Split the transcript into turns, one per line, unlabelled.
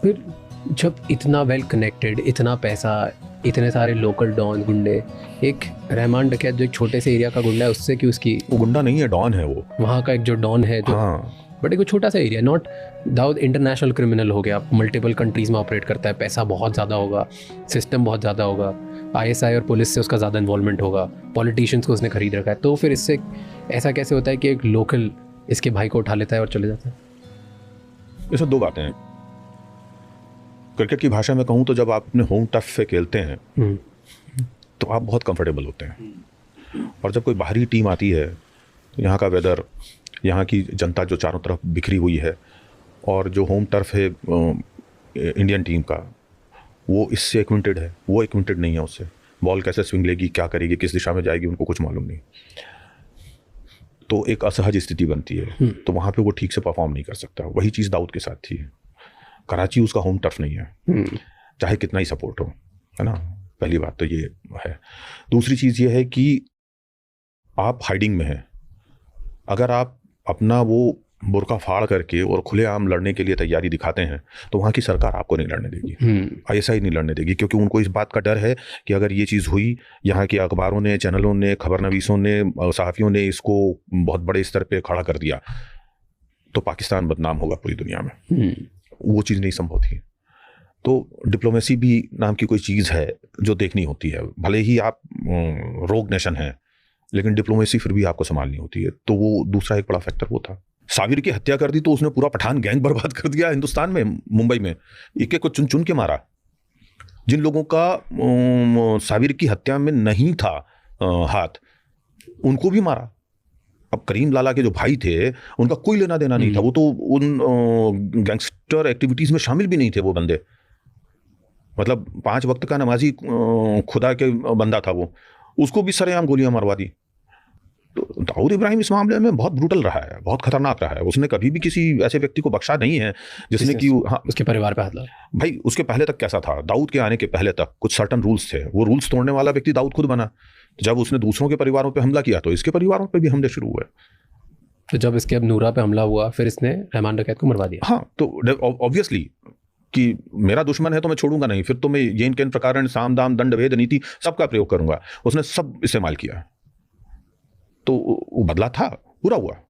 फिर जब इतना वेल कनेक्टेड, इतना पैसा, इतने सारे लोकल डॉन गुंडे, एक रहमान डकैत जो एक छोटे से एरिया का गुंडा है, उससे क्यों उसकी,
वो गुंडा नहीं है, डॉन है वो,
वहाँ का एक जो डॉन है जो,
हाँ
बट एक छोटा सा area, not Dawood international criminal हो गया, मल्टीपल कंट्रीज में ऑपरेट करता है, पैसा बहुत ज़्यादा होगा, सिस्टम बहुत ज़्यादा होगा, आईएसआई और पुलिस से उसका ज़्यादा इन्वॉल्वमेंट होगा, पॉलिटिशियंस को उसने खरीद रखा है, तो फिर इससे ऐसा कैसे होता है कि एक लोकल इसके भाई को उठा लेता है और चले जाता है?
इसमें दो बातें हैं। क्रिकेट की भाषा में कहूँ तो जब आप अपने होम टर्फ पे खेलते हैं तो आप बहुत कंफर्टेबल होते हैं, और जब कोई बाहरी टीम आती है तो यहाँ का वेदर, यहाँ की जनता जो चारों तरफ बिखरी हुई है, और जो होम टर्फ है इंडियन टीम का, वो इससे एक्विंटेड है, वो एक्विंटेड नहीं है उससे। बॉल कैसे स्विंग लेगी, क्या करेगी, किस दिशा में जाएगी, उनको कुछ मालूम नहीं, तो एक असहज स्थिति बनती है, तो वहाँ पे वो ठीक से परफॉर्म नहीं कर सकता। वही चीज़ दाऊद के साथ थी। कराची उसका होम टर्फ नहीं है, चाहे कितना ही सपोर्ट हो, है ना, पहली बात तो ये है। दूसरी चीज़ ये है कि आप हाइडिंग में हैं। अगर आप अपना वो बुर्का फाड़ करके और खुलेआम लड़ने के लिए तैयारी दिखाते हैं तो वहाँ की सरकार आपको नहीं लड़ने देगी, आईएसआई नहीं लड़ने देगी, क्योंकि उनको इस बात का डर है कि अगर ये चीज़ हुई, यहाँ के अखबारों ने, चैनलों ने, खबरनवीसों ने, सहाफ़ियों ने इसको बहुत बड़े स्तर पे खड़ा कर दिया तो पाकिस्तान बदनाम होगा पूरी दुनिया में। वो चीज़ नहीं संभव थी। तो डिप्लोमेसी भी नाम की कोई चीज़ है जो देखनी होती है। भले ही आप रोग नेशन हैं, लेकिन डिप्लोमेसी फिर भी आपको संभालनी होती है। तो वो दूसरा एक बड़ा फैक्टर वो था। साबिर की हत्या कर दी तो उसने पूरा पठान गैंग बर्बाद कर दिया हिंदुस्तान में, मुंबई में एक एक को चुन चुन के मारा। जिन लोगों का साबिर की हत्या में नहीं था हाथ, उनको भी मारा। अब करीम लाला के जो भाई थे उनका कोई लेना देना नहीं था, वो तो उन गैंगस्टर एक्टिविटीज में शामिल भी नहीं थे वो बंदे। मतलब 5 वक्त का नमाजी खुदा के बंदा था वो, उसको भी सरेआम गोलियां मरवा दी। तो दाऊद इब्राहिम इस मामले में बहुत ब्रूटल रहा है, बहुत खतरनाक रहा है। उसने कभी भी किसी ऐसे व्यक्ति को बख्शा नहीं है जिसने कि, हाँ,
उसके परिवार पे हाथ लगा।
भाई उसके पहले तक कैसा था, दाऊद के आने के पहले तक कुछ सर्टन रूल्स थे, वो रूल्स तोड़ने वाला व्यक्ति दाऊद खुद बना। जब उसने दूसरों के परिवारों पर हमला किया तो इसके परिवारों पर भी हमले शुरू हुए।
तो जब इसके अब नूरा पे हमला हुआ, फिर इसने रहमान डकैत को मरवा दिया।
हाँ, तो ऑब्वियसली कि मेरा दुश्मन है तो मैं छोड़ूंगा नहीं, फिर तो मैं ये इनके प्रकार साम दाम दंड भेद नीति सबका प्रयोग करूंगा। उसने सब इस्तेमाल किया, तो वो बदला था, पूरा हुआ।